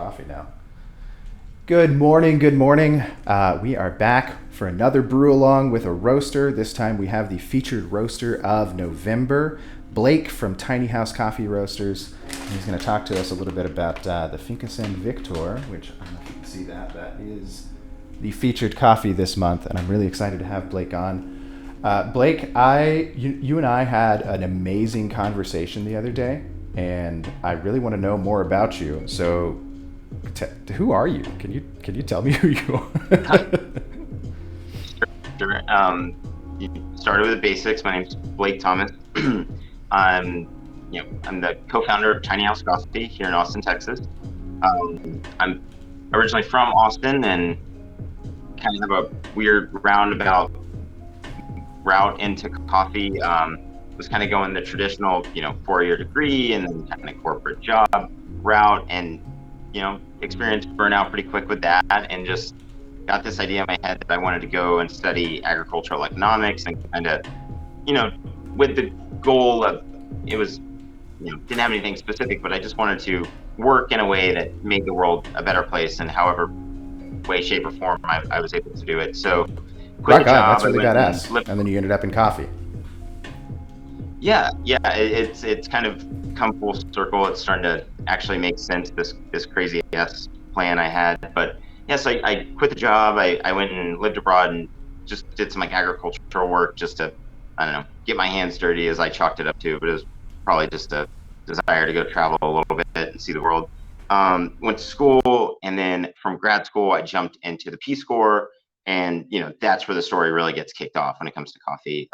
coffee now. Good morning, good morning. We are back for another brew along with a roaster. This time we have the featured roaster of November, Blake from Tiny House Coffee Roasters. And he's going to talk to us a little bit about the Finca San Victor, which I don't know if you can see that. That is the featured coffee this month, and I'm really excited to have Blake on. Blake, you and I had an amazing conversation the other day, and I really want to know more about you. So, who are you? Can you tell me who you are? Sure. You started with the basics. My name's Blake Thomas. I'm the co-founder of Tiny House Coffee here in Austin, Texas. I'm originally from Austin and kind of have a weird roundabout route into coffee. Was kind of going the traditional, 4-year degree and then kind of corporate job route, and experienced burnout pretty quick with that, and just got this idea in my head that I wanted to go and study agricultural economics, and kind of, with the goal of, it was, didn't have anything specific, but I just wanted to work in a way that made the world a better place, and however way, shape, or form I was able to do it. So quit Rock the on, job. that's really badass. And then you ended up in coffee. Yeah, it's kind of come full circle. It's starting to actually make sense, this crazy ass plan I had. But yes, I quit the job. I went and lived abroad and just did some agricultural work just to, I don't know, get my hands dirty, as I chalked it up to. But it was probably just a desire to go travel a little bit and see the world. Went to school, and then from grad school I jumped into the Peace Corps, and that's where the story really gets kicked off when it comes to coffee.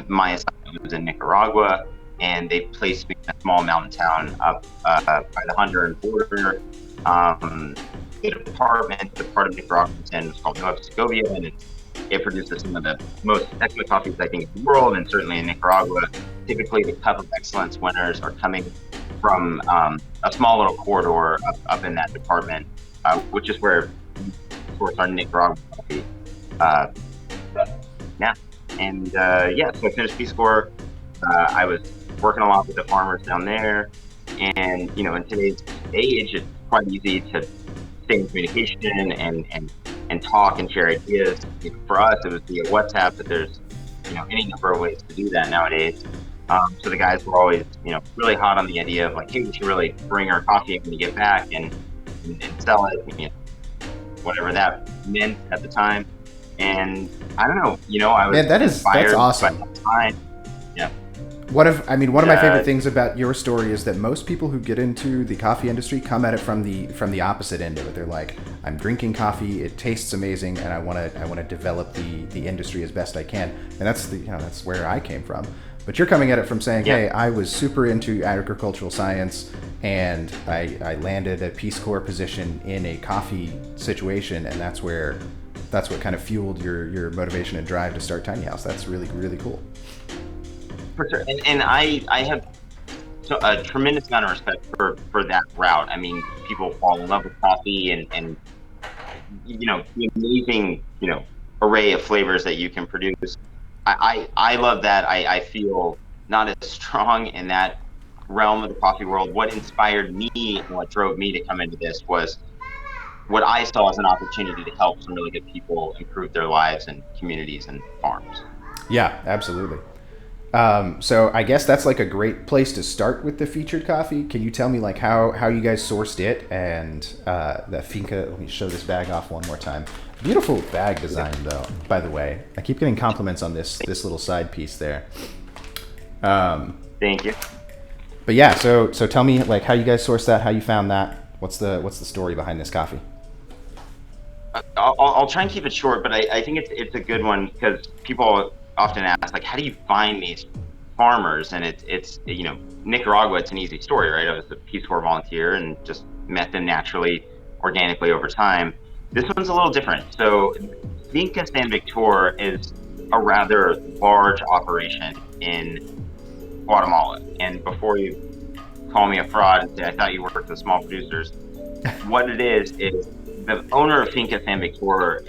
My assignment was in Nicaragua, and they placed me in a small mountain town up by the Honduran border. The part of Nicaragua was called Nueva Segovia, and it produces some of the most excellent coffees, I think, in the world, and certainly in Nicaragua. Typically, the Cup of Excellence winners are coming from a small little corridor up in that department, which is where we source our Nicaraguan coffee. Yeah. And so I finished Peace Corps. I was working a lot with the farmers down there, and in today's age, it's quite easy to stay in communication and talk and share ideas. For us, it was via WhatsApp, but there's any number of ways to do that nowadays. So the guys were always really hot on the idea of like, hey, we should really bring our coffee when you get back and sell it, whatever that meant at the time. And I don't know, I was that's awesome. By that time. Yeah. One of my favorite things about your story is that most people who get into the coffee industry come at it from the opposite end of it. They're like, I'm drinking coffee, it tastes amazing, and I want to develop the industry as best I can. And that's where I came from. But you're coming at it from saying, hey, I was super into agricultural science, and I landed a Peace Corps position in a coffee situation, and that's what kind of fueled your motivation and drive to start Tiny House. That's really, really cool. For sure. And I have a tremendous amount of respect for that route. I mean, people fall in love with coffee and the amazing, array of flavors that you can produce. I love that. I feel not as strong in that realm of the coffee world. What inspired me and what drove me to come into this was what I saw as an opportunity to help some really good people improve their lives and communities and farms. Yeah, absolutely. So I guess that's like a great place to start with the featured coffee. Can you tell me like how you guys sourced it and the finca? Let me show this bag off one more time. Beautiful bag design though, by the way. I keep getting compliments on this little side piece there. Thank you. But yeah, so tell me like how you guys sourced that, how you found that. What's the story behind this coffee? I'll try and keep it short, but I think it's a good one because people often ask like, how do you find these farmers? And it's Nicaragua, it's an easy story, right? I was a Peace Corps volunteer and just met them naturally, organically over time. This one's a little different. So Finca San Victor is a rather large operation in Guatemala. And before you call me a fraud and say I thought you worked with small producers, what it is the owner of Finca San Victor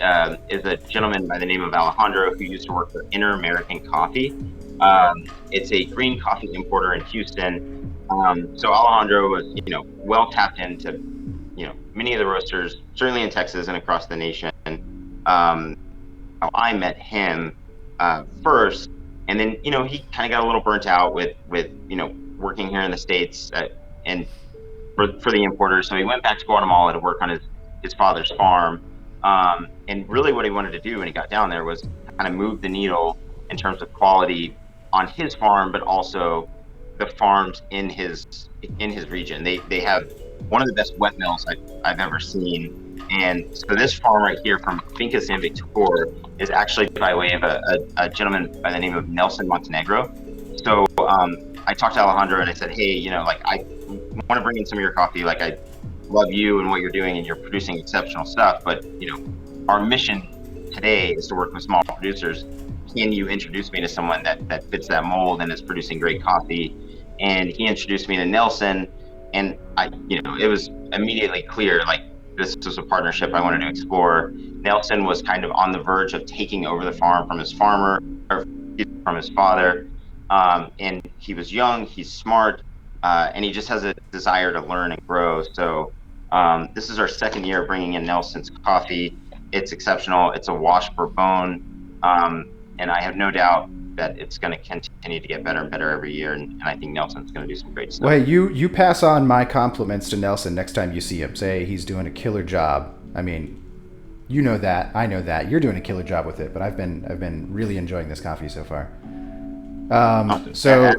is a gentleman by the name of Alejandro, who used to work for Inter-American Coffee. It's a green coffee importer in Houston. So Alejandro was, well tapped into, many of the roasters, certainly in Texas and across the nation, um, how I met him first, and then he kind of got a little burnt out with working here in the States, and for the importers. So he went back to Guatemala to work on his father's farm. And really what he wanted to do when he got down there was kind of move the needle in terms of quality on his farm, but also the farms in his region. They have one of the best wet mills I've ever seen. And so this farm right here from Finca San Victor is actually by way of a gentleman by the name of Nelson Montenegro. So I talked to Alejandro and I said, hey, like I want to bring in some of your coffee. Like I love you and what you're doing, and you're producing exceptional stuff. But our mission today is to work with small producers. Can you introduce me to someone that fits that mold and is producing great coffee? And he introduced me to Nelson, and it was immediately clear, like this was a partnership I wanted to explore. Nelson was kind of on the verge of taking over the farm from his from his father. And he was young, he's smart, and he just has a desire to learn and grow. So this is our second year bringing in Nelson's coffee. It's exceptional. It's a wash per bone. And I have no doubt that it's going to continue to get better and better every year. And I think Nelson's going to do some great stuff. Well, hey, you pass on my compliments to Nelson next time you see him. Say he's doing a killer job. I mean, you know that. I know that. You're doing a killer job with it. But I've been really enjoying this coffee so far. So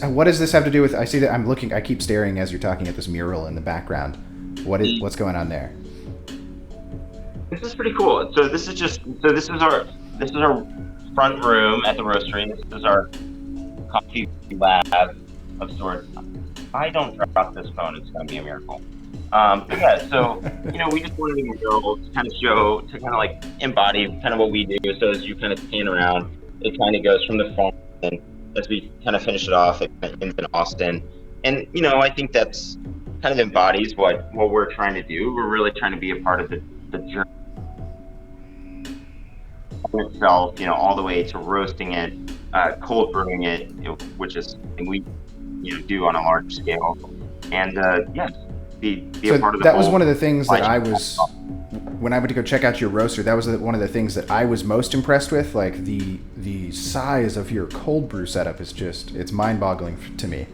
what does this have to do with? I see that I'm looking. I keep staring as you're talking at this mural in the background. What's going on there? This is pretty cool. So this is our front room at the roastery. This is our coffee lab of sorts. If I don't drop this phone, it's going to be a miracle. So we just wanted a mural to kind of show, to kind of like embody kind of what we do. So as you kind of pan around, it kind of goes from the farm, and as we kind of finish it off, it ends in Austin. And I think that's kind of embodies what we're trying to do. We're really trying to be a part of the journey itself, all the way to roasting it, cold brewing it, which is something we do on a large scale. And be a part of the that was one of the things that I was, when I went to go check out your roaster, that was one of the things that I was most impressed with. Like the size of your cold brew setup is it's mind-boggling to me.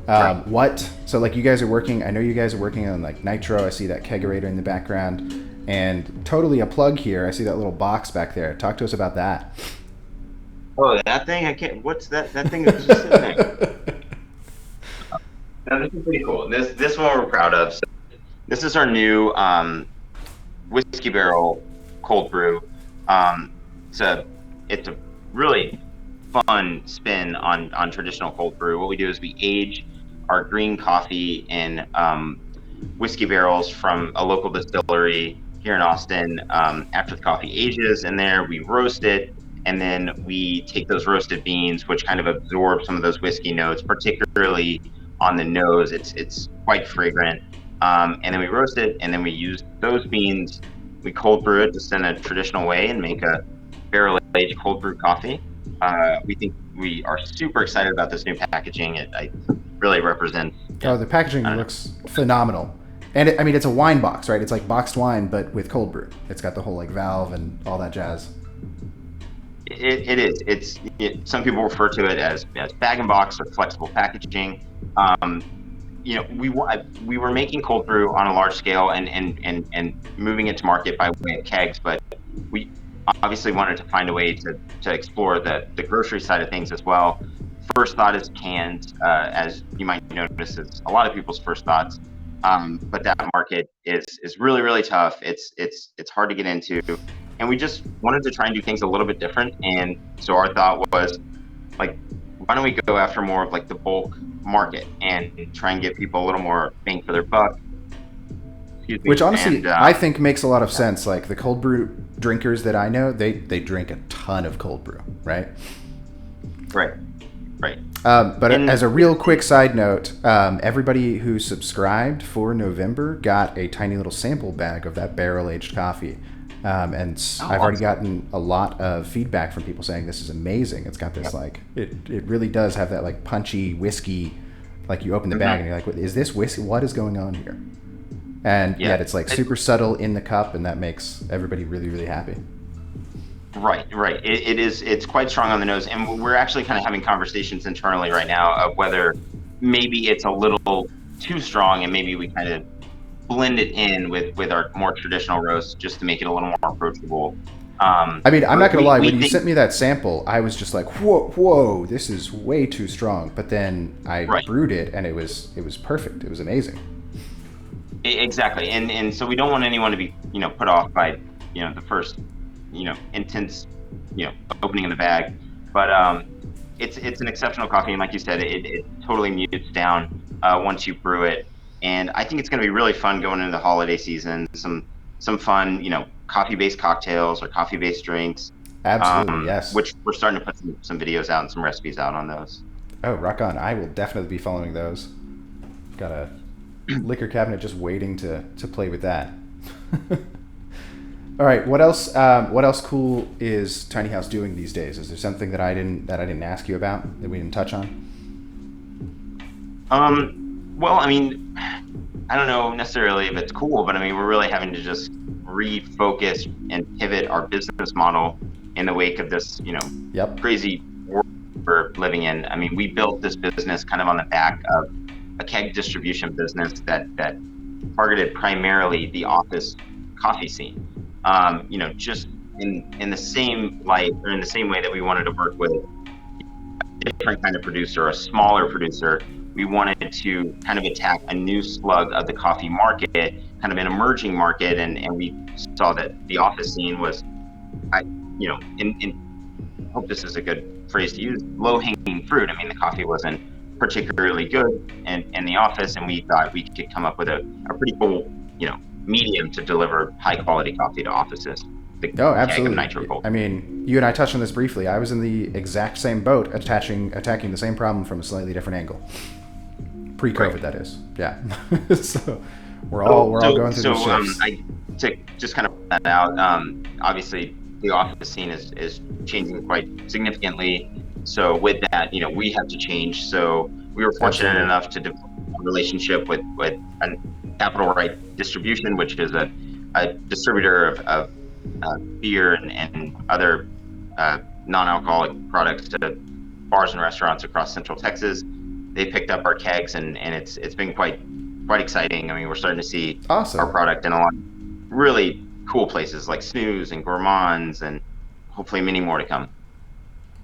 So like you guys are working, I know you guys are working on like nitro. I see that kegerator in the background, and totally a plug here. I see that little box back there. Talk to us about that. Oh, that thing? I can't. What's that? That thing is just sitting there. Now, this is pretty cool. This one we're proud of. So this is our new whiskey barrel cold brew. It's a really fun spin on traditional cold brew. What we do is we age our green coffee in whiskey barrels from a local distillery here in Austin. After the coffee ages in there, we roast it, and then we take those roasted beans, which kind of absorb some of those whiskey notes, particularly on the nose. It's quite fragrant. And then we roast it, and then we use those beans. We cold brew it just in a traditional way and make a barrel-aged cold brew coffee. We are super excited about this new packaging. It really represents. The packaging looks phenomenal. And it's a wine box, right? It's like boxed wine, but with cold brew. It's got the whole like valve and all that jazz. It is. Some people refer to it as bag and box or flexible packaging. We were making cold brew on a large scale and moving it to market by way of kegs, but we obviously wanted to find a way to explore the grocery side of things as well. First thought is cans, as you might notice, is a lot of people's first thoughts. But that market is really, really tough. It's hard to get into, and we just wanted to try and do things a little bit different. And so our thought was, like, why don't we go after more of like the bulk market and try and get people a little more bang for their buck? Which honestly, I think makes a lot of sense. Like the cold brew drinkers that I know, they drink a ton of cold brew, right? Right. But as a real quick side note, everybody who subscribed for November got a tiny little sample bag of that barrel-aged coffee. I've already gotten a lot of feedback from people saying this is amazing. It's got this like, it really does have that like punchy whiskey, like you open the bag and you're like, is this whiskey? What is going on here? and Yeah. yet it's like super subtle in the cup, and that makes everybody really, really happy. Right. It's quite strong on the nose, and we're actually kind of having conversations internally right now of whether maybe it's a little too strong, and maybe we kind of blend it in with our more traditional roast just to make it a little more approachable. I mean, I'm not But gonna lie. we When you think sent me that sample, I was just like, whoa, this is way too strong. But then I right. brewed it, and it was perfect. It was amazing. Exactly. And so we don't want anyone to be, put off by, the first, intense, opening in the bag. But it's an exceptional coffee, and like you said, it totally mutes down once you brew it. And I think it's going to be really fun going into the holiday season. Some fun, coffee-based cocktails or coffee-based drinks, Absolutely, yes. which we're starting to put some videos out and some recipes out on those. Oh, rock on! I will definitely be following those. Got a liquor cabinet just waiting to play with that. All right, what else? What else cool is Tiny House doing these days? Is there something that I didn't ask you about that we didn't touch on? Well, I mean, I don't know necessarily if it's cool, but I mean, we're really having to just refocus and pivot our business model in the wake of this, Yep. crazy world we're living in. I mean, we built this business kind of on the back of a keg distribution business that targeted primarily the office coffee scene. Just in the same light or in the same way that we wanted to work with a different kind of producer, a smaller producer. We wanted to kind of attack a new slug of the coffee market, kind of an emerging market, and we saw that the office scene was, I, in I hope this is a good phrase to use, low hanging fruit. I mean, the coffee wasn't particularly good in the office, and we thought we could come up with a pretty cool, medium to deliver high quality coffee to offices. The Oh, keg of nitro absolutely. gold. I mean, you and I touched on this briefly. I was in the exact same boat, attacking the same problem from a slightly different angle. Pre-COVID, Right. that is. Yeah. So we're all going through these shifts. To just kind of put that out, obviously the office scene is changing quite significantly. So with that, we have to change. So we were fortunate Absolutely. enough to develop a relationship with a Capital Right Distribution, which is a distributor of beer and other non-alcoholic products to bars and restaurants across Central Texas. They picked up our kegs, and it's been quite exciting. I mean, we're starting to see our Awesome. product in a lot of really cool places like Snooze and Gourmands, and hopefully many more to come.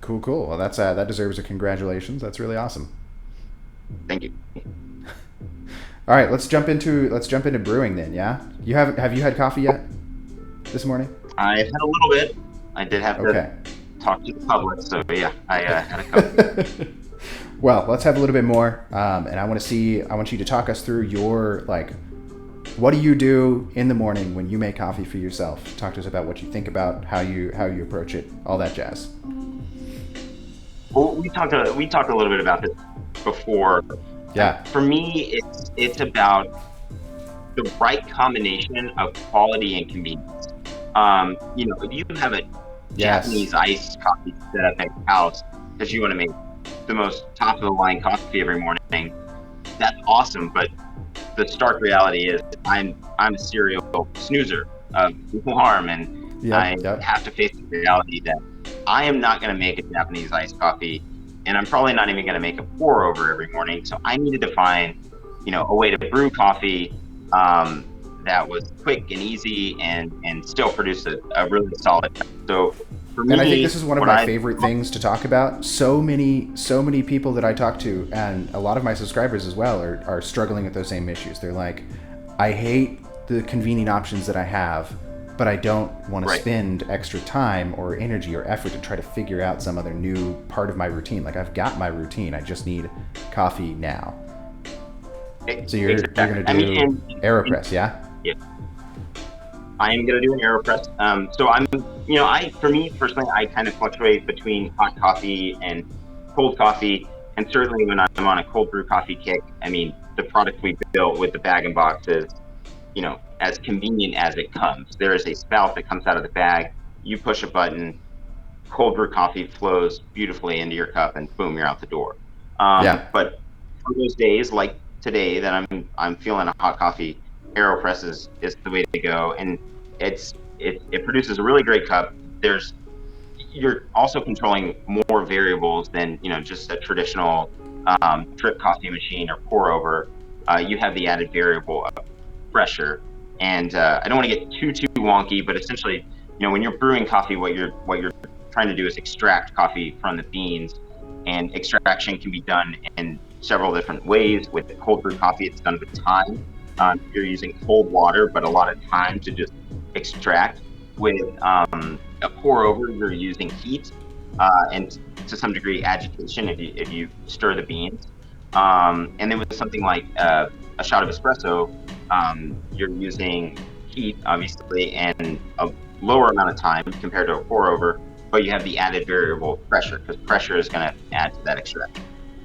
Cool. Well, that deserves a congratulations. That's really awesome. Thank you. All right, let's jump into brewing then. Yeah. Have you had coffee yet this morning? I've had a little bit. I did have to Okay. talk to the public, so yeah, I had a couple. Well, let's have a little bit more, and I want you to talk us through your what do you do in the morning when you make coffee for yourself? Talk to us about what you think about, how you approach it, all that jazz. Well, we talked a little bit about this before. Yeah. For me, it's about the right combination of quality and convenience. If you have a Yes. Japanese iced coffee set up at your house because you want to make the most top of the line coffee every morning, that's awesome. But the stark reality is I'm a serial snoozer of harm, and I Yep. have to face the reality that I am not going to make a Japanese iced coffee, and I'm probably not even going to make a pour over every morning. So I needed to find, a way to brew coffee that was quick and easy and still produce a really solid. So for And I think me, this is one of what my I favorite things to talk about. So many people that I talk to, and a lot of my subscribers as well, are struggling with those same issues. They're like, I hate the convenient options that I have, but I don't want to right. spend extra time or energy or effort to try to figure out some other new part of my routine. Like, I've got my routine. I just need coffee now. So you're Exactly. gonna I mean, do AeroPress, yeah? yeah, I am going to do an AeroPress. So for me personally, I kind of fluctuate between hot coffee and cold coffee. And certainly when I'm on a cold brew coffee kick, I mean, the product we built with the bag and box is, as convenient as it comes. There is a spout that comes out of the bag. You push a button, cold brew coffee flows beautifully into your cup, and boom, you're out the door. Yeah. But for those days like today that I'm feeling a hot coffee, AeroPress is the way to go, and it produces a really great cup. You're also controlling more variables than just a traditional drip coffee machine or pour over. You have the added variable of pressure, and I don't want to get too wonky, but essentially, when you're brewing coffee, what you're trying to do is extract coffee from the beans, and extraction can be done in several different ways. With cold brew coffee, it's done with time. You're using cold water, but a lot of time to just extract. With a pour over, you're using heat and to some degree agitation if you stir the beans. And then with something like a shot of espresso, you're using heat, obviously, and a lower amount of time compared to a pour over, but you have the added variable pressure, because pressure is going to add to that extraction.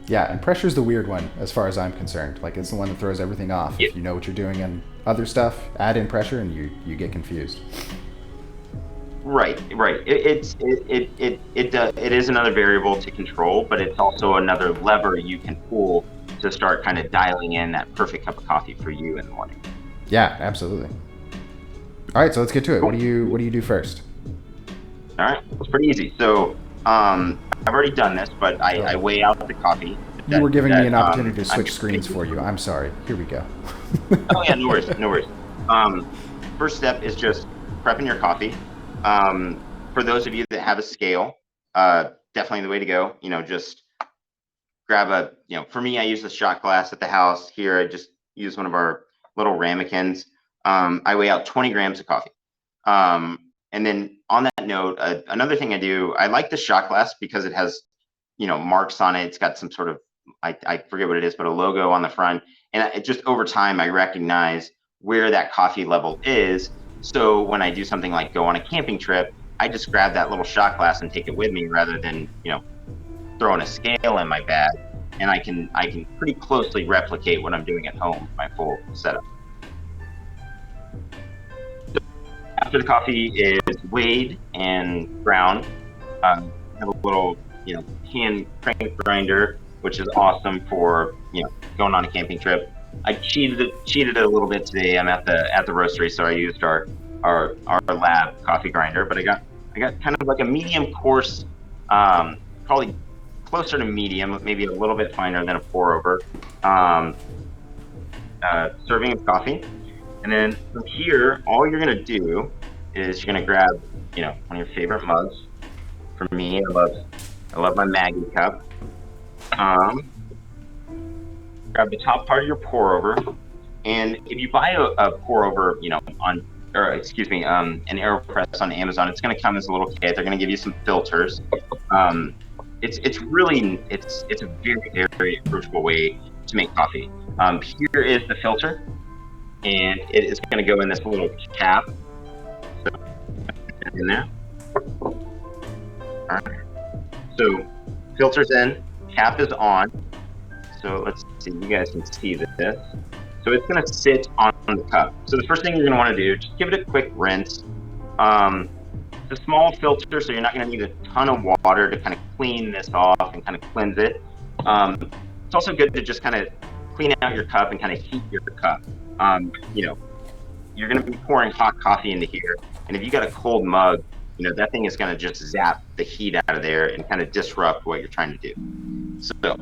Yeah, and pressure's the weird one as far as I'm concerned. Like, it's the one that throws everything off. Yep. If you know what you're doing in other stuff, add in pressure and you get confused. Right. It is another variable to control, but it's also another lever you can pull to start kind of dialing in that perfect cup of coffee for you in the morning. Yeah, absolutely. All right, so let's get to it. Cool. What do you do first? All right, it's pretty easy. So I've already done this, but I weigh out the coffee. You were giving me an opportunity to switch screens for you. I'm sorry. Here we go. Oh yeah, no worries. First step is just prepping your coffee. For those of you that have a scale, definitely the way to go. Just grab for me, I use the shot glass at the house. Here, I just use one of our little ramekins. I weigh out 20 grams of coffee. And then on that note, another thing I do, I like the shot glass because it has, marks on it. It's got some sort of, I forget what it is, but a logo on the front. And it just over time, I recognize where that coffee level is. So when I do something like go on a camping trip, I just grab that little shot glass and take it with me rather than, throwing a scale in my bag. And I can pretty closely replicate what I'm doing at home, my full setup. After the coffee is weighed and ground, I have a little, hand crank grinder, which is awesome for, going on a camping trip. I cheated it a little bit today. I'm at the roastery, so I used our lab coffee grinder. But I got kind of like a medium coarse, probably closer to medium, maybe a little bit finer than a pour over, serving of coffee. And then from here, all you're gonna do is you're gonna grab, one of your favorite mugs. For me, I love my Maggie cup. Grab the top part of your pour over, and if you buy a pour over, an AeroPress on Amazon, it's gonna come as a little kit. They're gonna give you some filters. It's really a very, very approachable way to make coffee. Here is the filter, and it is going to go in this little cap. So in there. All right. So filter's in, cap is on. So let's see, you guys can see this. So it's going to sit on the cup. So the first thing you're going to want to do, just give it a quick rinse. It's a small filter, so you're not going to need a ton of water to kind of clean this off and kind of cleanse it. It's also good to just kind of clean out your cup and kind of heat your cup. You're going to be pouring hot coffee into here, and if you got a cold mug, that thing is going to just zap the heat out of there and kind of disrupt what you're trying to do. So,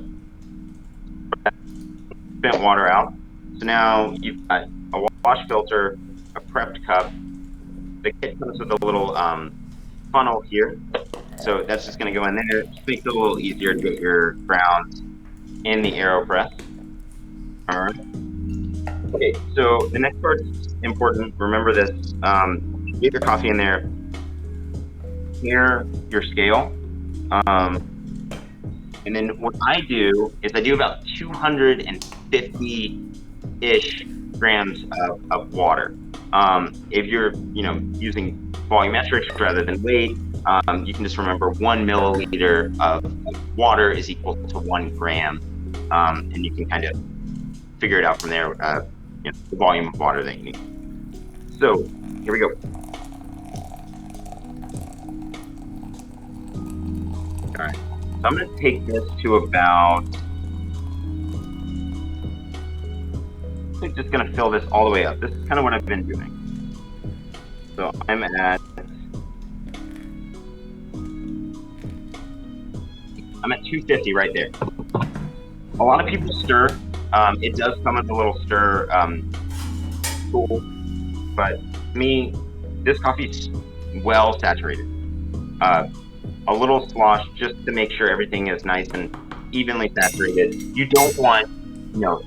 spent water out. So now you've got a wash filter, a prepped cup. The kit comes with a little funnel here. So that's just going to go in there. It makes it a little easier to get your grounds in the AeroPress. All right. Okay, so the next part is important. Remember this. Get your coffee in there. Here, your scale. And then what I do is I do about 250-ish grams of water. If you're, using volumetrics rather than weight, you can just remember 1 milliliter of water is equal to 1 gram, and you can kind of figure it out from there, the volume of water that you need. So here we go. All right, so I'm going to take this to about basically just going to fill this all the way up. This is kind of what I've been doing. So I'm at 250 right there. A lot of people stir. It does come with a little stir tool, but me, this coffee's well saturated. A little slosh just to make sure everything is nice and evenly saturated. You don't want,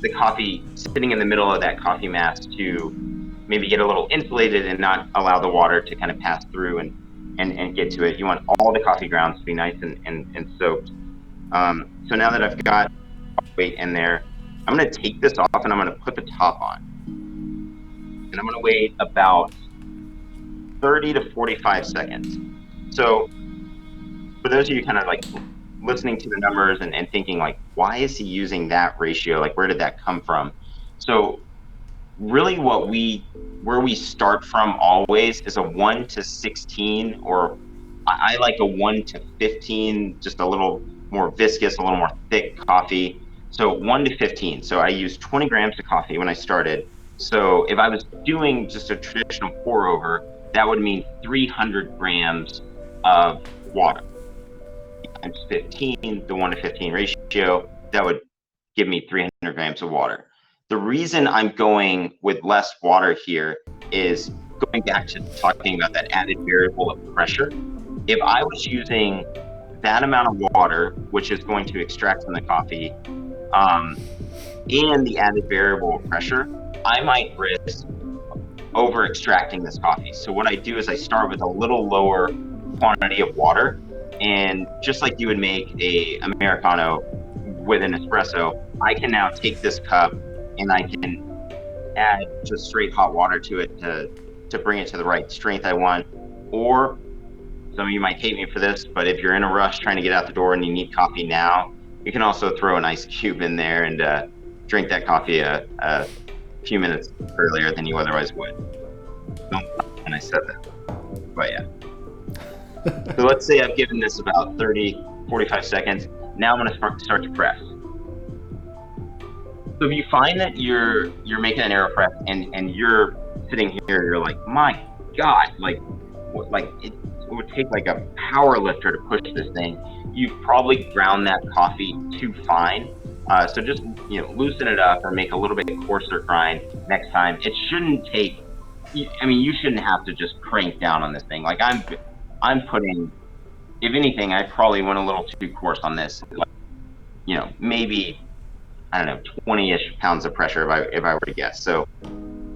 the coffee sitting in the middle of that coffee mass to maybe get a little insulated and not allow the water to kind of pass through and get to it. You want all the coffee grounds to be nice and soaked. So now that I've got weight in there, I'm going to take this off and I'm going to put the top on. And I'm going to wait about 30 to 45 seconds. So for those of you kind of like listening to the numbers and thinking like, why is he using that ratio? Like, where did that come from? So really where we start from always is a 1 to 16, or I like a 1 to 15, just a little more viscous, a little more thick coffee. So 1 to 15. So I used 20 grams of coffee when I started. So if I was doing just a traditional pour over, that would mean 300 grams of water times 15, the 1 to 15 ratio, that would give me 300 grams of water. The reason I'm going with less water here is going back to talking about that added variable of pressure. If I was using that amount of water, which is going to extract from the coffee, and the added variable of pressure, I might risk over extracting this coffee. So what I do is I start with a little lower quantity of water, and just like you would make a Americano with an espresso, I can now take this cup and I can add just straight hot water to it to bring it to the right strength I want. Or some of you might hate me for this, but if you're in a rush trying to get out the door and you need coffee now, you can also throw an ice cube in there and drink that coffee a few minutes earlier than you otherwise would. Don't laugh when I said that, but yeah. So let's say I've given this about 30, 45 seconds. Now I'm going to start to press. So if you find that you're making an AeroPress and you're sitting here, you're like, my God, like it would take like a power lifter to push this thing. You've probably ground that coffee too fine. So just loosen it up or make a little bit coarser grind next time. It shouldn't take. You shouldn't have to just crank down on this thing. Like I'm putting. If anything, I probably went a little too coarse on this. Like, maybe, I don't know, 20-ish pounds of pressure if I were to guess. So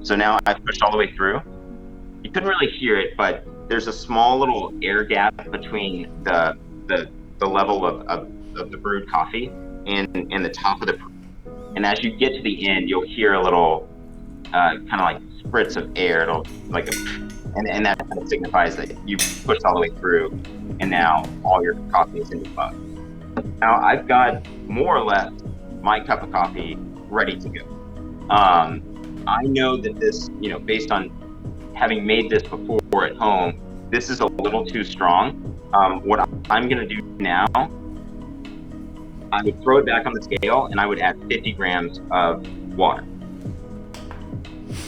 now I've pushed all the way through. You couldn't really hear it, but there's a small little air gap between the level of the brewed coffee and the top of the. And as you get to the end, you'll hear a little kind of like spritz of air. It'll like and that kind of signifies that you pushed all the way through, and now all your coffee is in your mug. Now I've got more or less my cup of coffee ready to go. I know that this, based on having made this before at home, this is a little too strong. What I'm going to do now, I would throw it back on the scale and I would add 50 grams of water.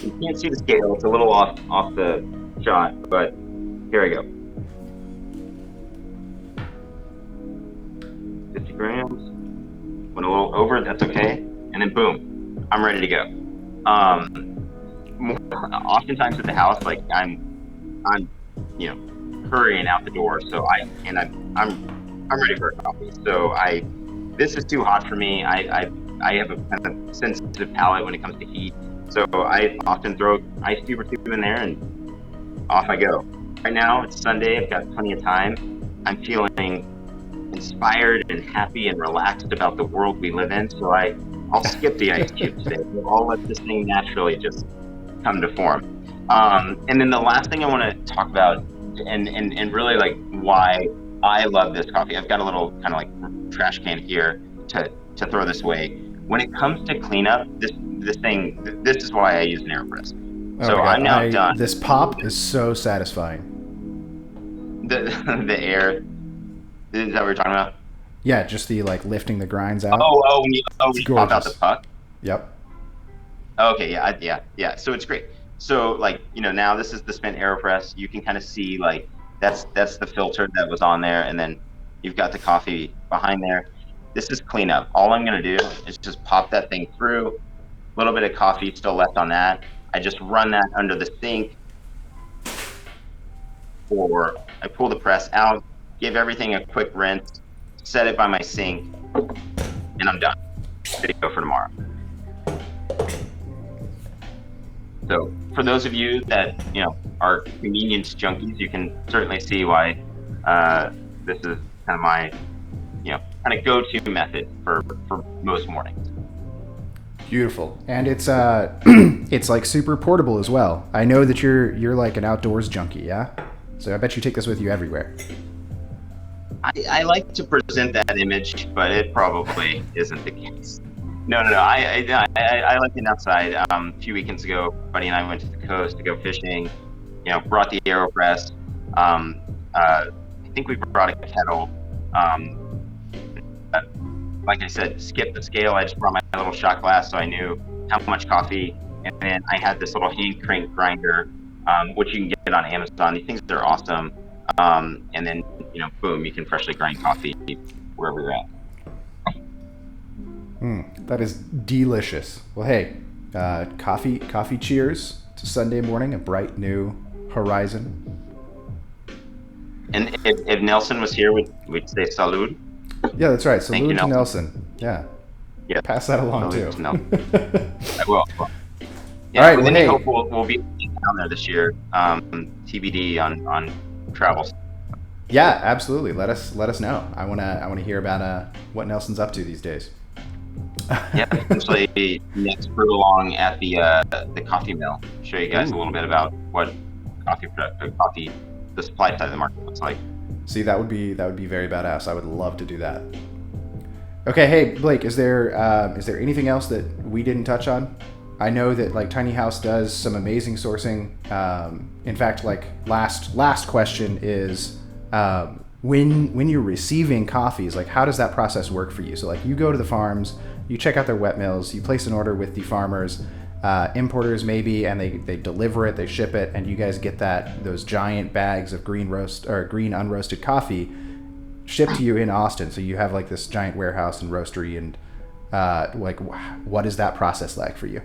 You can't see the scale, it's a little off the shot, but here I go. 50 grams. Went a little over, that's okay. And then boom, I'm ready to go. Oftentimes at the house, like I'm hurrying out the door, so I'm ready for a coffee. So this is too hot for me. I have a kind of sensitive palate when it comes to heat, so I often throw ice cube or two in there and off I go. Right now it's Sunday, I've got plenty of time. I'm feeling inspired and happy and relaxed about the world we live in, so I'll skip the ice cube today. I'll let this thing naturally just come to form. And then the last thing I want to talk about and really like why I love this coffee. I've got a little kind of like trash can here to throw this away. When it comes to cleanup, this is why I use an AeroPress. So I'm now done. This pop is so satisfying. The air. Is that what we're talking about? Yeah, just the like lifting the grinds out. When you pop out the puck. Yep. Okay, yeah, yeah. So it's great. So like, now this is the spent AeroPress. You can kind of see like that's the filter that was on there, and then you've got the coffee behind there. This is cleanup. All I'm gonna do is just pop that thing through. A little bit of coffee still left on that. I just run that under the sink, or I pull the press out, give everything a quick rinse, set it by my sink, and I'm done. Ready to go for tomorrow. So for those of you that are convenience junkies, you can certainly see why this is kind of my kind of go-to method for most mornings. Beautiful, and it's it's like super portable as well. I know that you're like an outdoors junkie, yeah. So I bet you take this with you everywhere. I like to present that image, but it probably isn't the case. No. I like it outside. A few weekends ago, buddy and I went to the coast to go fishing. Brought the AeroPress. I think we brought a kettle. Uh, like I said, skip the scale. I just brought my little shot glass, so I knew how much coffee. And then I had this little hand crank grinder, which you can get on Amazon. These things are awesome. And then boom, you can freshly grind coffee wherever you're at. That is delicious. Well, hey, coffee cheers to Sunday morning, a bright new horizon. And if Nelson was here, we'd say salud. Yeah, that's right. Thank you, Salute to Nelson. Nelson. Yeah. Yeah. Pass that along Salud too. to Nelson. I will. Yeah, All right, with well, any hey. hope we'll be down there this year. TBD on travels. Yeah, absolutely. Let us know. I wanna hear about what Nelson's up to these days. Yeah, potentially next brew along at the coffee mill. Show you guys a little bit about what coffee, the supply side of the market looks like. See, that would be very badass. I would love to do that. Okay, hey Blake, is there anything else that we didn't touch on? I know that like Tiny House does some amazing sourcing. In fact, like last question is when you're receiving coffees, like how does that process work for you? So like you go to the farms, you check out their wet mills, you place an order with the farmers, importers maybe, and they deliver it, they ship it, and you guys get those giant bags of green unroasted coffee shipped to you in Austin. So you have like this giant warehouse and roastery, and like what is that process like for you?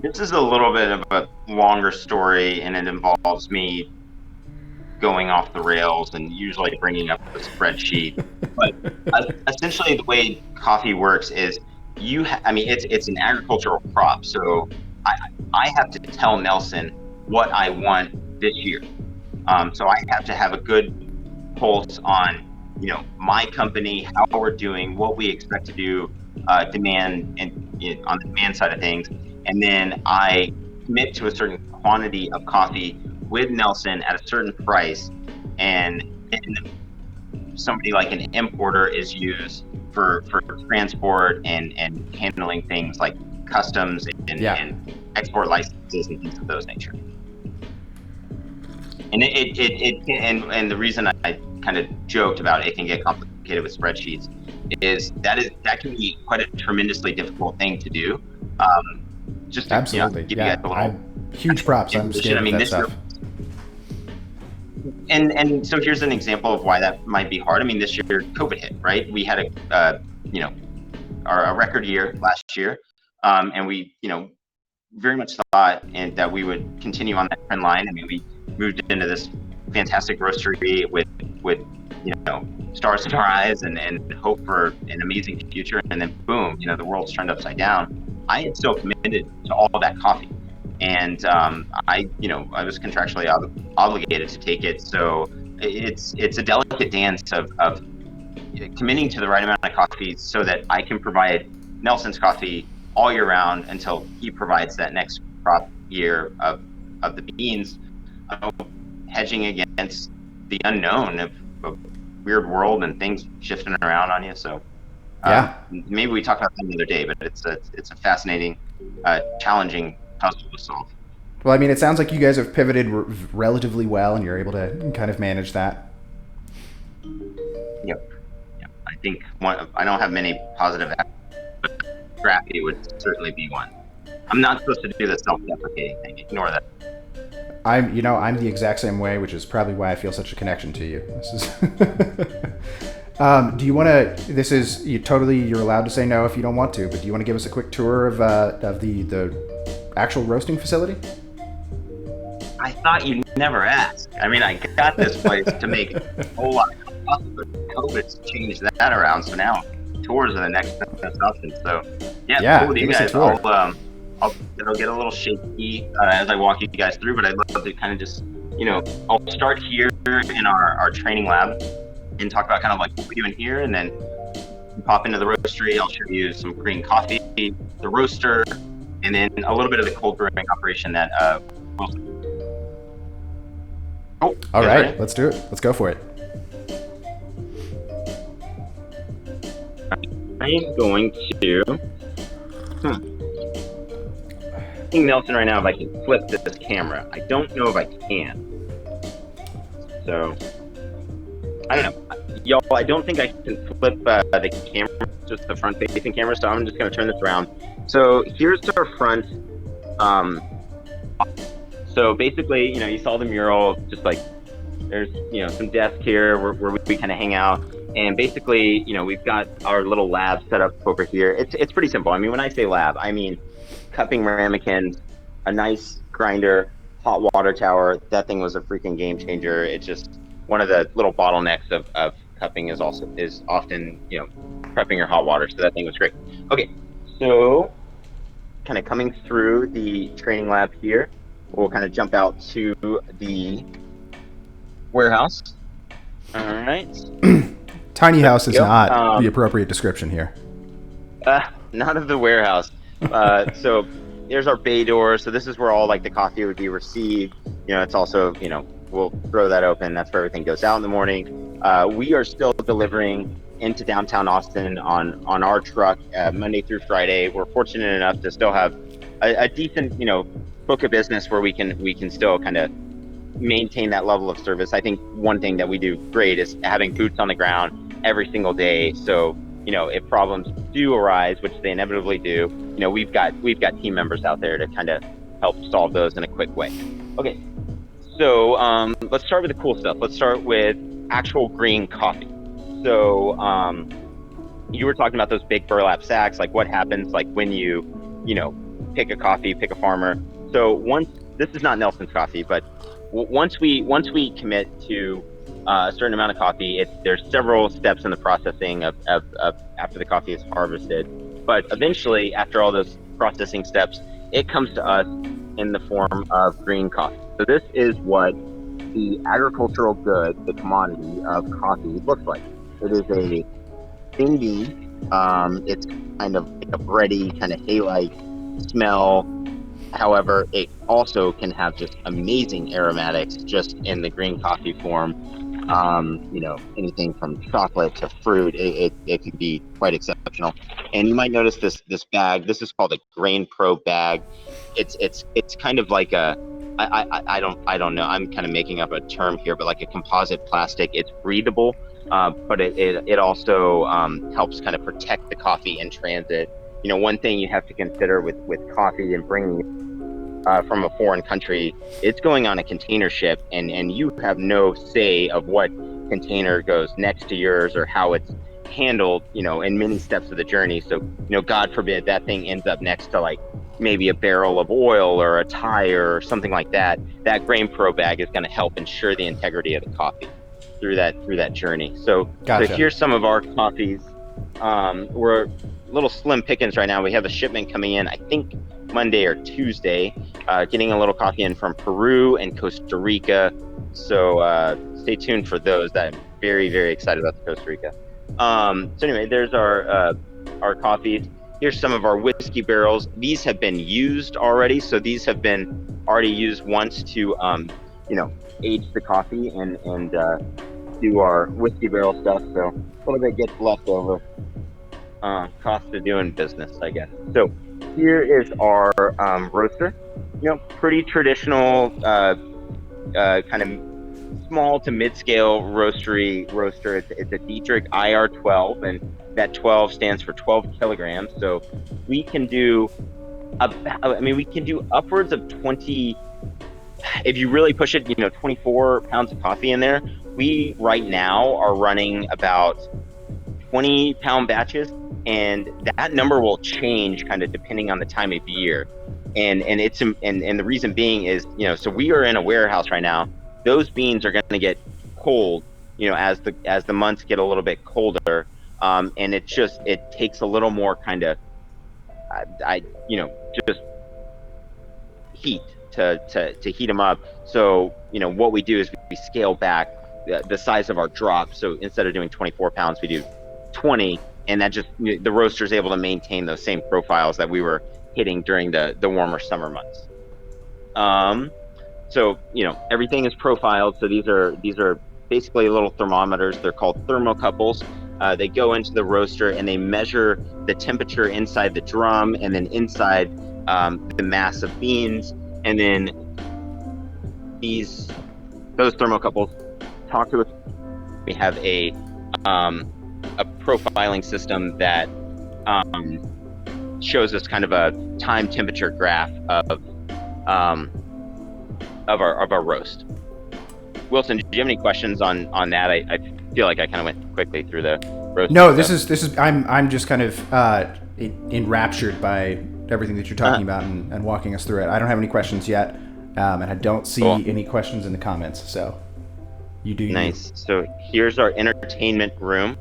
This is a little bit of a longer story, and it involves me going off the rails and usually bringing up a spreadsheet. But essentially, the way coffee works is it's an agricultural crop, so I have to tell Nelson what I want this year. So I have to have a good pulse on my company, how we're doing, what we expect to do, demand and on the demand side of things, and then I commit to a certain quantity of coffee with Nelson at a certain price, and somebody like an importer is used for transport and handling things like customs and export licenses and things of those nature. And and the reason I kind of joked about it can get complicated with spreadsheets is that can be quite a tremendously difficult thing to do. Just to Absolutely, give you guys a little huge props. I'm scared of that stuff. And so here's an example of why that might be hard. I mean, this year COVID hit, right? We had a record year last year, and we very much thought that we would continue on that trend line. I mean, we moved into this fantastic roastery with stars in our eyes and hope for an amazing future, and then boom, the world's turned upside down. I am still committed to all of that coffee, and I was contractually obligated to take it. So it's a delicate dance of committing to the right amount of coffee so that I can provide Nelson's coffee all year round until he provides that next crop year of the beans, hedging against the unknown of weird world and things shifting around on you. So maybe we talk about that another day, but it's a fascinating, challenging puzzle to solve. Well, I mean, it sounds like you guys have pivoted relatively well, and you're able to kind of manage that. Yep. I think I don't have many positive, but Scrappy would certainly be one. I'm not supposed to do the self-deprecating thing. Ignore that. I'm the exact same way, which is probably why I feel such a connection to you. This is. Do you want to? This is you're allowed to say no if you don't want to, but do you want to give us a quick tour of the actual roasting facility? I thought you'd never ask. I mean, I got this place to make a whole lot of coffee, but COVID's changed that around. So now tours are the next best option. So yeah, cool with you give us a guys. tour. It'll get a little shaky as I walk you guys through, but I'd love to kind of just, I'll start here in our training lab and talk about kind of like what we do in here, and then pop into the roastery. I'll show you some green coffee, the roaster, and then a little bit of the cold brewing operation that Wilson. Oh, all right, ready? let's do it. Let's go for it. I am going to. I think Nelson right now if I can flip this camera. I don't know if I can. So I don't know. Y'all, I don't think I can flip the camera, just the front-facing camera, so I'm just going to turn this around. So here's our front. So basically, you saw the mural, just like there's, some desks here where we kind of hang out. And basically, we've got our little lab set up over here. It's pretty simple. I mean, when I say lab, I mean cupping ramekins, a nice grinder, hot water tower. That thing was a freaking game changer. It's just one of the little bottlenecks of cupping is often, prepping your hot water. So that thing was great. Okay, so kind of coming through the training lab here, we'll kind of jump out to the warehouse. All right. Tiny house is not the appropriate description here. Not of the warehouse. So there's our bay door. So this is where all like the coffee would be received. It's also, we'll throw that open. That's where everything goes out in the morning. We are still delivering into downtown Austin on our truck Monday through Friday. We're fortunate enough to still have a decent, book of business where we can still kind of maintain that level of service. I think one thing that we do great is having boots on the ground every single day. So, if problems do arise, which they inevitably do, we've got team members out there to kind of help solve those in a quick way. Okay, so let's start with the cool stuff. Let's start with actual green coffee. So you were talking about those big burlap sacks, like what happens like when you pick a farmer. So this is not Nelson's coffee, but once we commit to a certain amount of coffee, there's several steps in the processing of after the coffee is harvested. But eventually, after all those processing steps, it comes to us in the form of green coffee. So this is what the agricultural good, the commodity of coffee looks like. It is a thin bean. It's kind of like a bready, kind of hay-like smell. However, it also can have just amazing aromatics just in the green coffee form. Anything from chocolate to fruit, it can be quite exceptional. And you might notice this bag. This is called a Grain Pro bag. It's kind of like I don't know. I'm kind of making up a term here, but like a composite plastic. It's breathable, but it also helps kind of protect the coffee in transit. One thing you have to consider with coffee and bringing from a foreign country, it's going on a container ship, and you have no say of what container goes next to yours or how it's handled, in many steps of the journey. So, God forbid that thing ends up next to like maybe a barrel of oil or a tire or something like that. That Grain Pro bag is going to help ensure the integrity of the coffee through that journey. So, Gotcha. So here's some of our coffees. We're little slim pickings right now. We have a shipment coming in, I think Monday or Tuesday, getting a little coffee in from Peru and Costa Rica. So stay tuned for those. I'm very, very excited about the Costa Rica. So anyway, there's our coffees. Here's some of our whiskey barrels. These have been used already. So these have been already used once to, age the coffee and do our whiskey barrel stuff. So a little bit gets left over. Cost of doing business, I guess. So here is our roaster. Pretty traditional, kind of small to mid-scale roaster. It's a Dietrich IR12, and that 12 stands for 12 kilograms. So we can do I mean, we can do upwards of 20. If you really push it, 24 pounds of coffee in there. We right now are running about 20-pound batches, and that number will change kind of depending on the time of year. And the reason being is, so we are in a warehouse right now. Those beans are going to get cold, as the months get a little bit colder. And it takes a little more kind of, just heat to heat them up. So, what we do is we scale back the size of our drop. So instead of doing 24 pounds, we do 20, and that just, the roaster is able to maintain those same profiles that we were hitting during the warmer summer months. So, everything is profiled. So these are basically little thermometers. They're called thermocouples. They go into the roaster and they measure the temperature inside the drum and then inside the mass of beans. And then those thermocouples talk to us. We have a profiling system that shows us kind of a time temperature graph of our roast. Wilson, did you have any questions on that? I feel like I kind of went quickly through the roast. No, this is I'm just kind of enraptured by everything that you're talking about and walking us through it. I don't have any questions yet, and I don't see any questions in the comments. So you do. Nice. So here's our entertainment room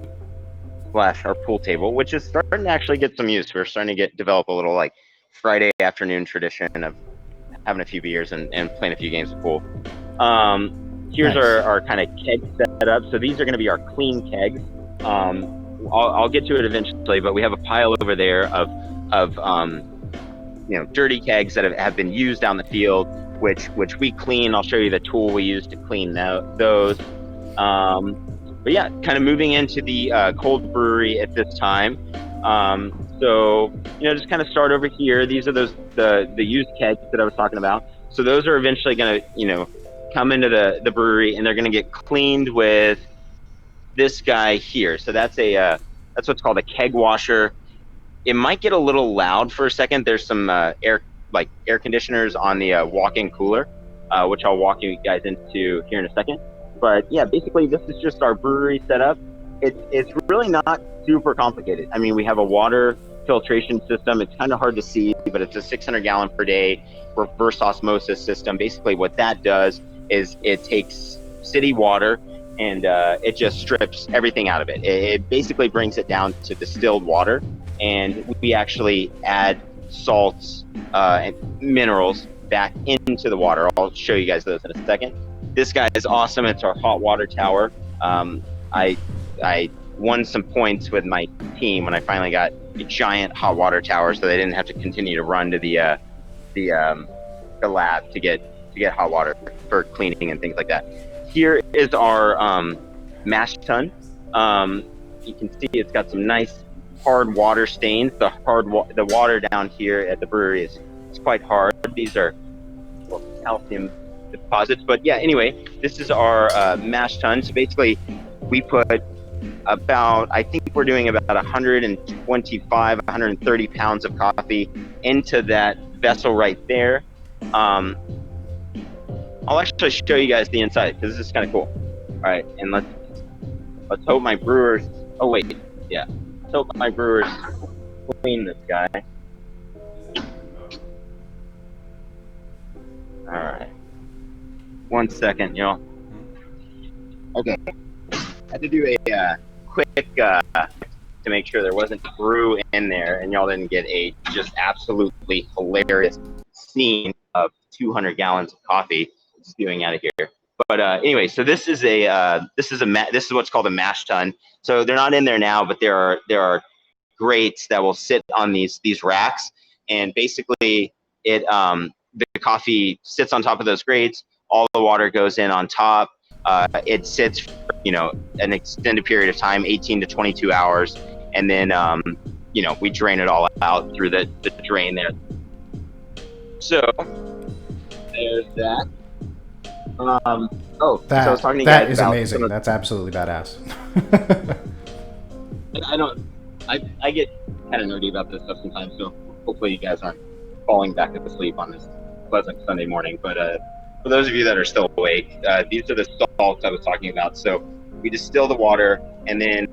/ our pool table, which is starting to actually get some use. We're starting to develop a little like Friday afternoon tradition of having a few beers and playing a few games of pool. Here's nice. our kind of keg setup. So these are going to be our clean kegs. I'll get to it eventually, but we have a pile over there of dirty kegs that have been used down the field, which we clean. I'll show you the tool we use to clean those. But yeah, kind of moving into the cold brewery at this time. So just kind of start over here. These are the used kegs that I was talking about. So those are eventually going to come into the brewery, and they're going to get cleaned with this guy here. So that's what's called a keg washer. It might get a little loud for a second. There's some air conditioners on the walk-in cooler, which I'll walk you guys into here in a second. But yeah, basically this is just our brewery setup. It's really not super complicated. I mean, we have a water filtration system. It's kind of hard to see, but it's a 600 gallon per day reverse osmosis system. Basically what that does is it takes city water and it just strips everything out of it. It basically brings it down to distilled water, and we actually add salts and minerals back into the water. I'll show you guys those in a second. This guy is awesome. It's our hot water tower. I won some points with my team when I finally got a giant hot water tower, so they didn't have to continue to run to the lab to get hot water for cleaning and things like that. Here is our mash tun. You can see it's got some nice hard water stains. The water down here at the brewery is quite hard. These are calcium deposits. But yeah, anyway, this is our mash tun. So basically, we put I think we're doing about 125, 130 pounds of coffee into that vessel right there. I'll actually show you guys the inside because this is kind of cool. All right, and let's hope my brewers. Oh wait, yeah. Let's hope my brewers clean this guy. All right. 1 second, y'all. Okay. I had to do a quick to make sure there wasn't brew in there and y'all didn't get a just absolutely hilarious scene of 200 gallons of coffee spewing out of here. But anyway, so this is what's called a mash tun. So they're not in there now, but there are grates that will sit on these racks, and basically the coffee sits on top of those grates. All the water goes in on top. It sits for, an extended period of time, 18 to 22 hours. And then, we drain it all out through the drain there. So there's that. So I was talking to you guys that is about amazing. That's absolutely badass. I get kind of nerdy about this stuff sometimes, so hopefully you guys aren't falling back asleep on this pleasant Sunday morning. But for those of you that are still awake, these are the salts I was talking about. So we distill the water, and then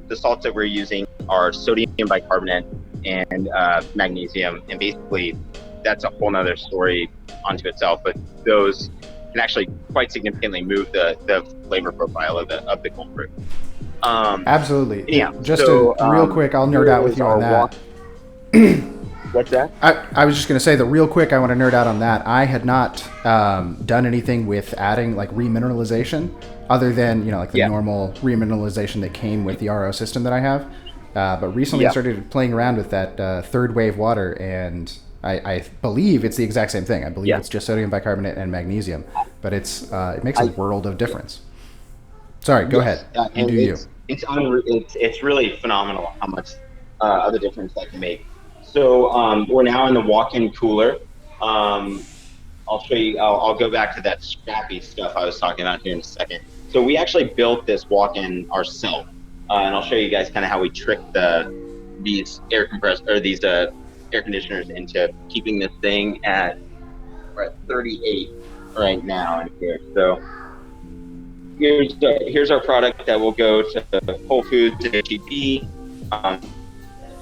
the salts that we're using are sodium bicarbonate and magnesium. And basically, that's a whole nother story onto itself. But those can actually quite significantly move the flavor profile of the cold brew. Absolutely. Anyhow, Just so real quick, I'll nerd out with you on that. What's that? I was just going to say that real quick. I want to nerd out on that. I had not done anything with adding like remineralization, other than like the normal remineralization that came with the RO system that I have. But recently I started playing around with that third wave water, and I believe it's the exact same thing. I believe it's just sodium bicarbonate and magnesium, but it makes a world of difference. Sorry, go ahead. You do you. It's really phenomenal how much of a difference that can make. So we're now in the walk-in cooler. I'll show you. I'll go back to that scrappy stuff I was talking about here in a second. So we actually built this walk-in ourselves, and I'll show you guys kind of how we tricked these air conditioners into keeping this thing at 38 right now in here. So here's our product that will go to Whole Foods and HEB.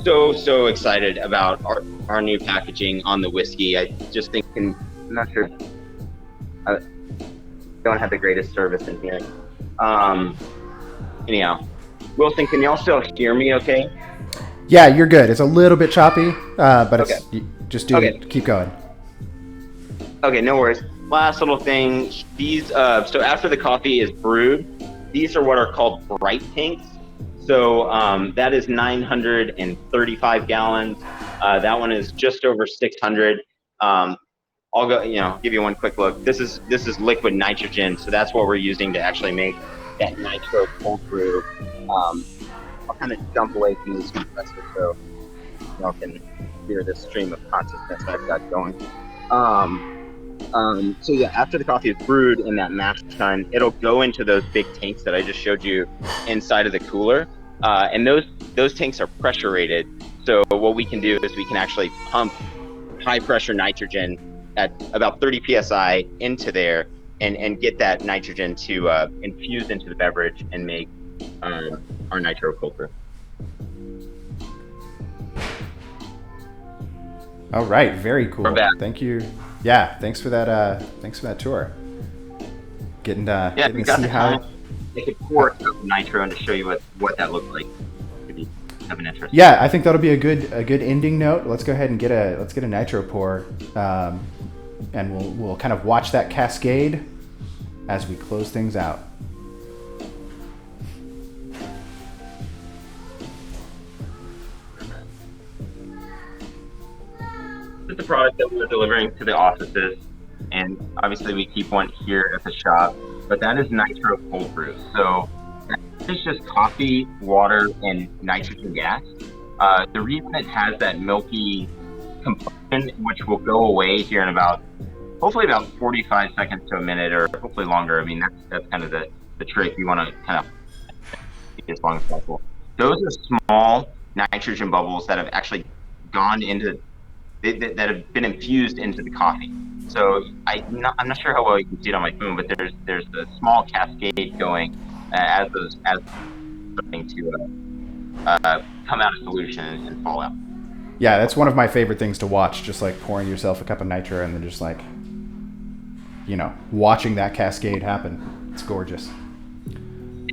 So excited about our new packaging on the whiskey. I just think, I'm not sure, I don't have the greatest service in here. Anyhow, Wilson, can y'all still hear me okay? Yeah, you're good. It's a little bit choppy, but it's just keep going. Okay, no worries. Last little thing, these, so after the coffee is brewed, these are what are called bright tanks. So that is 935 gallons. That one is just over 600. I'll go, give you one quick look. This is liquid nitrogen, so that's what we're using to actually make that nitro cold brew. I'll kind of jump away from these compressors so y'all can hear this stream of consciousness I've got going. So yeah, after the coffee is brewed in that mash tun, it'll go into those big tanks that I just showed you inside of the cooler. And those tanks are pressure rated. So what we can do is we can actually pump high pressure nitrogen at about 30 psi into there and get that nitrogen to infuse into the beverage and make our nitro cold brew. All right, very cool. We're back. Thank you. Yeah, thanks for that. Thanks for that tour. Getting to see how. They could pour of nitro and to show you what that looks like. Could be of an interest. Yeah, I think that'll be a good ending note. Let's go ahead and get a nitro pour, and we'll kind of watch that cascade as we close things out. This is the product that we're delivering to the offices, and obviously we keep one here at the shop. But that is nitro cold brew. So it's just coffee, water, and nitrogen gas. The reason it has that milky component, which will go away here in hopefully about 45 seconds to a minute, or hopefully longer. I mean, that's kind of the trick. You want to kind of keep it as long as possible. Those are small nitrogen bubbles that have actually gone into, that have been infused into the coffee. So I'm not sure how well you can see it on my phone, but there's a small cascade going as starting to come out of solution and fall out. Yeah, that's one of my favorite things to watch. Just like pouring yourself a cup of nitro and then just like, watching that cascade happen. It's gorgeous.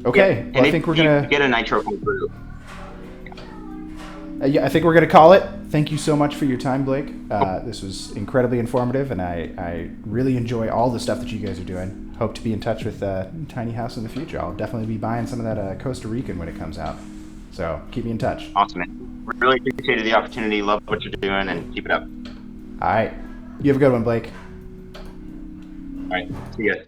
Okay, yeah, well, I think we're gonna get a nitro cold brew. Yeah, I think we're going to call it. Thank you so much for your time, Blake. This was incredibly informative, and I really enjoy all the stuff that you guys are doing. Hope to be in touch with Tiny House in the future. I'll definitely be buying some of that Costa Rican when it comes out. So keep me in touch. Awesome, man. We really appreciated the opportunity. Love what you're doing, and keep it up. All right. You have a good one, Blake. All right. See you guys.